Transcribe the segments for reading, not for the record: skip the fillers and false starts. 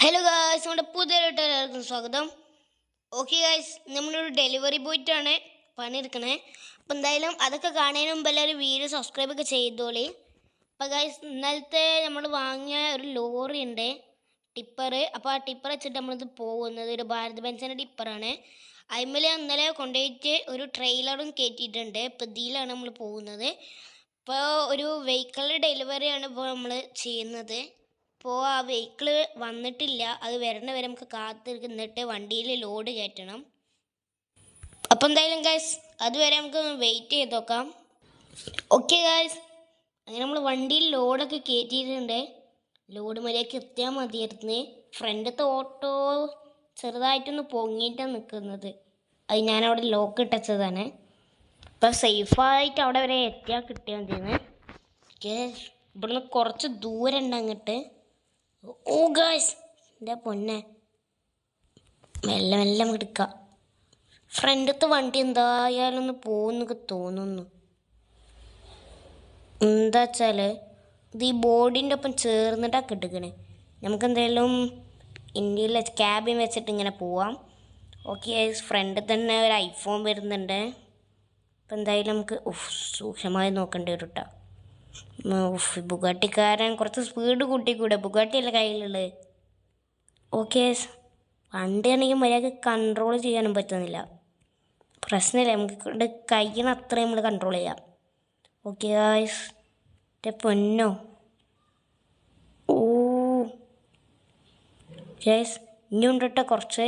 Hello guys, നമ്മുടെ പുതിയൊരു എല്ലാവർക്കും സ്വാഗതം. ഓക്കെ ഗായ്സ്, നമ്മളൊരു ഡെലിവറി ബോയ്റ്റാണ് പണിയെടുക്കണേ. അപ്പം എന്തായാലും അതൊക്കെ കാണുന്നതിന് മുമ്പ് എല്ലാവരും വീഡിയോ സബ്സ്ക്രൈബൊക്കെ ചെയ്തോളി. അപ്പം ഗായ്സ്, ഇന്നലത്തെ നമ്മൾ വാങ്ങിയ ഒരു ലോറി ഉണ്ട്, ടിപ്പർ. അപ്പോൾ ആ ടിപ്പർ വെച്ചിട്ട് നമ്മളിത് പോകുന്നത് ഒരു ഭാരത് ബെൻസിൻ്റെ ടിപ്പറാണ്. അതിന്മേൽ ഇന്നലെ കൊണ്ടുപോയിട്ട് ഒരു ട്രെയിലറും കയറ്റിയിട്ടുണ്ട്. ഇപ്പോൾ ഇതിലാണ് നമ്മൾ പോകുന്നത്. ഇപ്പോൾ ഒരു വെഹിക്കിൾ ഡെലിവറിയാണ് ഇപ്പോൾ നമ്മൾ ചെയ്യുന്നത്. അപ്പോൾ ആ വെഹിക്കിൾ വന്നിട്ടില്ല, അത് വരണ വരെ നമുക്ക് കാത്തിരിന്നിട്ട് വണ്ടിയിൽ ലോഡ് കയറ്റണം. അപ്പോൾ എന്തായാലും ഗായ്സ്, അതുവരെ നമുക്ക് വെയിറ്റ് ചെയ്ത് നോക്കാം. ഓക്കെ ഗായ്സ്, അങ്ങനെ നമ്മൾ വണ്ടിയിൽ ലോഡൊക്കെ കയറ്റിയിട്ടുണ്ട്. ലോഡ് മര്യാദയ്ക്ക് എത്തിയാൽ മതിയായിരുന്നു. ഫ്രണ്ടത്തെ ഓട്ടോ ചെറുതായിട്ടൊന്ന് പൊങ്ങിയിട്ടാണ് നിൽക്കുന്നത്. അത് ഞാനവിടെ ലോക്ക് ഇട്ടതാണ്. അപ്പോൾ സേഫായിട്ട് അവിടെ വരെ എത്തിയാൽ കിട്ടിയാൽ മതിയെന്ന്. ഓക്കെ, ഇവിടുന്ന് കുറച്ച് ദൂരം ഉണ്ട് അങ്ങോട്ട്. ഓ ഗായ്സ്, എൻ്റെ പൊന്നെ, മെല്ലെ മെല്ലെ എടുക്കാം. ഫ്രണ്ടത്തെ വണ്ടി എന്തായാലും ഒന്ന് പോകുന്നൊക്കെ തോന്നുന്നു. എന്താ വെച്ചാൽ ഇത് ഈ ബോർഡിൻ്റെ ഒപ്പം ചേർന്നിട്ടാണ് കിട്ടുകണേ. നമുക്കെന്തായാലും ഇന്ത്യയിലെ ക്യാബിൻ വെച്ചിട്ട് ഇങ്ങനെ പോവാം. ഓക്കെ, ഫ്രണ്ടിൽ തന്നെ ഒരു ഐഫോൺ വരുന്നുണ്ട്. അപ്പം എന്തായാലും നമുക്ക് സൂക്ഷ്മമായി നോക്കേണ്ടി വരും കേട്ടോ. ബുഗാട്ടിക്കാരൻ കുറച്ച് സ്പീഡ് കൂട്ടിക്കൂടെ? ബുഗാട്ടിയല്ല കയ്യിലുള്ളത്. ഓക്കെ, വണ്ടിയാണെങ്കിൽ മര്യാദക്ക് കൺട്രോൾ ചെയ്യാനും പറ്റുന്നില്ല. പ്രശ്നമില്ല, നമുക്ക് കയ്യിന് അത്രയും നമ്മൾ കൺട്രോൾ ചെയ്യാം. ഓക്കെ ഗായ്സ്, പൊന്നോ. ഓ ഗായ്സ്, ഇനിയുണ്ട് കേട്ടോ കുറച്ച്.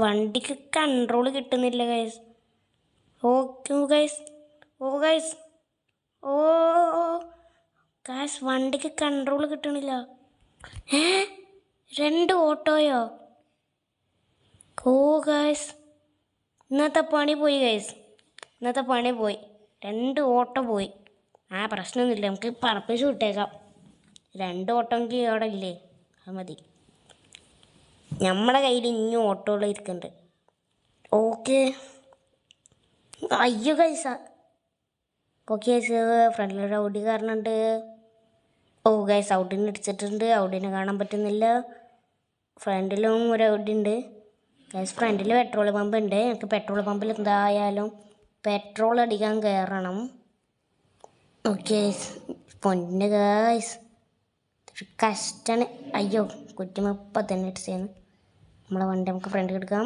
വണ്ടിക്ക് കൺട്രോൾ കിട്ടുന്നില്ല ഗായ്സ്. ഓക്കെ ഗായ്സ്, ഓ ഗായ്സ്, ഓ ഗായ്സ്, വണ്ടിക്ക് കൺട്രോൾ കിട്ടണില്ല. 2 ഓട്ടോയോ? ഓ ഗായ്സ്, ഇന്നത്തെ പണി പോയി ഗായ്സ്, ഇന്നത്തെ പണി പോയി. 2 ഓട്ടോ പോയി. പ്രശ്നമൊന്നുമില്ല, നമുക്ക് പറപ്പിച്ച് വിട്ടേക്കാം. 2 ഓട്ടോങ്കിൽ അവിടെ ഇല്ലേ, അത് മതി. നമ്മുടെ കയ്യിൽ ഇനിയും ഓട്ടോകൾ ഇരിക്കുന്നുണ്ട്. ഓക്കെ, അയ്യോ ഗൈസ. ഓക്കെ ഫ്രണ്ടിലൊരു ഔഡി കാരണമുണ്ട്. ഓ ഗൈസ്, ഔഡിനെ ഇടിച്ചിട്ടുണ്ട്. ഔഡിനെ കാണാൻ പറ്റുന്നില്ല. ഫ്രണ്ടിലും ഒരു ഔഡി ഉണ്ട് ഗൈസ്. ഫ്രണ്ടിൽ പെട്രോൾ പമ്പ് ഉണ്ട്. എനിക്ക് പെട്രോൾ പമ്പിൽ എന്തായാലും പെട്രോൾ അടിക്കാൻ കയറണം. ഓക്കെ, പൊന്ന് ഗൈസ്, കഷ്ടാണ്. അയ്യോ, കുറ്റിമപ്പം തന്നെ ഇടിച്ചേന്ന്. നമ്മളെ വണ്ടി നമുക്ക് ഫ്രണ്ടിൽ എടുക്കാം.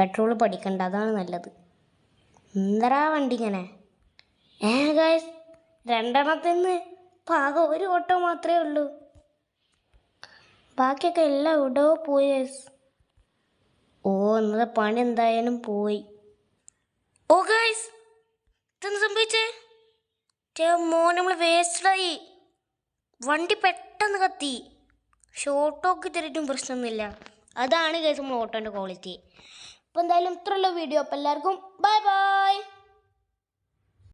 പെട്രോൾ പഠിക്കണ്ട, അതാണ് നല്ലത്. എന്തരാ വണ്ടി ഇങ്ങനെ? ഗായ്സ്, 2 പാകം ഒരു ഓട്ടോ മാത്രമേ ഉള്ളൂ. ബാക്കിയൊക്കെ എല്ലാം ഇടോ പോയി ഗായ്സ്. ഓ, ഇന്നത്തെ പണി എന്തായാലും പോയി. ഓ ഗായ്സ്, ഇതെന്ത് സംഭവിച്ചേ? മോൻ, നമ്മൾ വേസ്റ്റായി. വണ്ടി പെട്ടെന്ന് കത്തി. ഷോട്ടോക്ക് തരിട്ടും പ്രശ്നമൊന്നുമില്ല. അതാണ് ഗായ്സ് നമ്മൾ ഓട്ടോൻ്റെ ക്വാളിറ്റി. അപ്പോൾ എന്തായാലും ഇത്രയുള്ള വീഡിയോ. അപ്പോൾ എല്ലാവർക്കും ബൈ ബൈ.